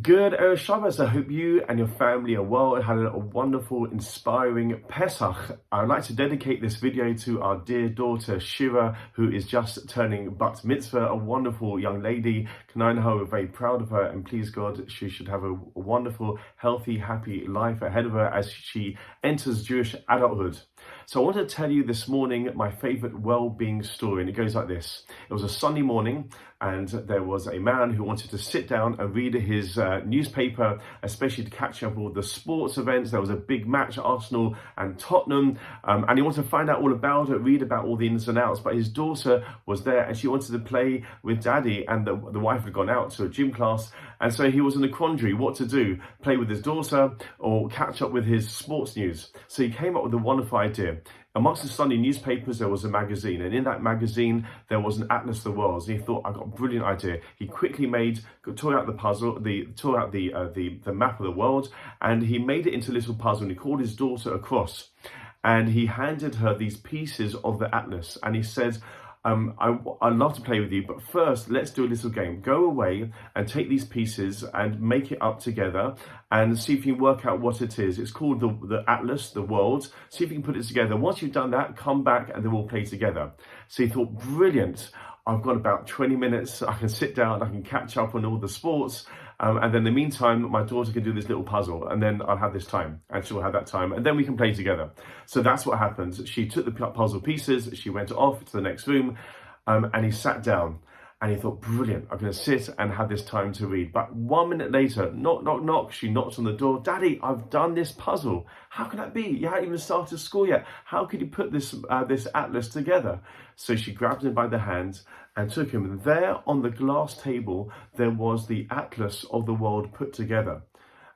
Good Erev Shabbos. I hope you and your family are well and had a wonderful, inspiring Pesach. I would like to dedicate this video to our dear daughter Shira, who is just turning Bat Mitzvah, a wonderful young lady. K'nai we're very proud of her, and please God, she should have a wonderful, healthy, happy life ahead of her as she enters Jewish adulthood. So I want to tell you this morning my favorite well-being story, and it goes like this. It was a Sunday morning, and there was a man who wanted to sit down and read his newspaper, especially to catch up with all the sports events. There was a big match, Arsenal and Tottenham, and he wanted to find out all about it, read about all the ins and outs. But his daughter was there, and she wanted to play with daddy, and the wife had gone out to a gym class, and so he was in a quandary what to do: play with his daughter or catch up with his sports news. So he came up with a wonderful idea. Amongst the Sunday newspapers, there was a magazine, and in that magazine, there was an atlas of the world. And he thought, "I've got a brilliant idea." He quickly tore out the puzzle, tore out the map of the world, and he made it into a little puzzle. And he called his daughter across, and he handed her these pieces of the atlas, and he said, I'd love to play with you, but first let's do a little game. Go away and take these pieces and make it up together and see if you can work out what it is. It's called the Atlas, the world. See if you can put it together. Once you've done that, come back and then we'll play together. So he thought, brilliant. I've got about 20 minutes. I can sit down, I can catch up on all the sports. And then in the meantime, my daughter can do this little puzzle, and then I'll have this time, and she'll have that time, and then we can play together. So that's what happened. She took the puzzle pieces, she went off to the next room, and he sat down, and he thought, brilliant, I'm going to sit and have this time to read. But 1 minute later, knock, knock, knock, she knocks on the door. "Daddy, I've done this puzzle." "How can that be? You haven't even started school yet. How could you put this atlas together?" So she grabbed him by the hand and took him. And there on the glass table, there was the atlas of the world put together.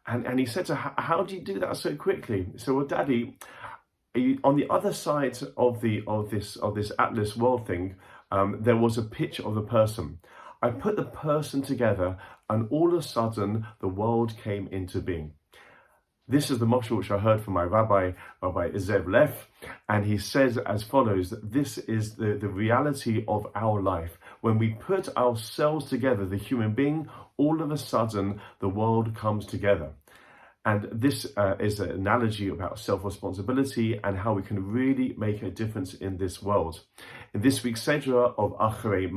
And he said to her, "How do you do that so quickly?" He said, "Well, Daddy, on the other side of this atlas world thing, there was a picture of the person. I put the person together, and all of a sudden, the world came into being." This is the mashal which I heard from my Rabbi Zev Leff, and he says as follows, that this is the reality of our life. When we put ourselves together, the human being, all of a sudden, the world comes together. And this is an analogy about self-responsibility and how we can really make a difference in this world. In this week's sedra of ACHAREI,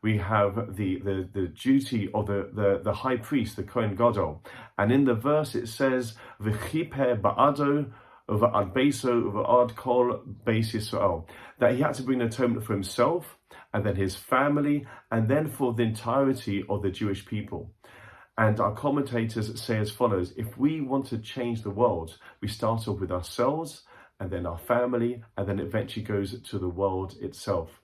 we have the duty of the high priest, the Kohen Gadol. And in the verse it says, "V'chiper ba'ado v'ad beiso v'ad kol beis Yisrael," that he had to bring an atonement for himself, and then his family, and then for the entirety of the Jewish people. And our commentators say as follows: if we want to change the world, we start off with ourselves, and then our family, and then eventually goes to the world itself.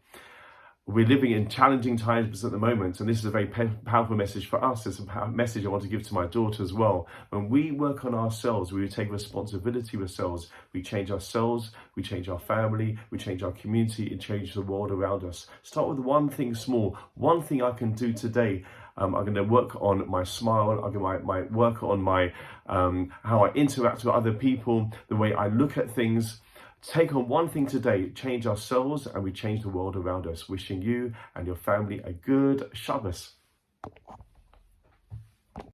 We're living in challenging times at the moment, and this is a very powerful message for us. It's a message I want to give to my daughter as well. When we work on ourselves, we take responsibility for ourselves. We change ourselves, we change our family, we change our community, and change the world around us. Start with one thing small, one thing I can do today. I'm going to work on my smile. I'm going to work on my how I interact with other people, the way I look at things. Take on one thing today, change ourselves, and we change the world around us. Wishing you and your family a good Shabbos.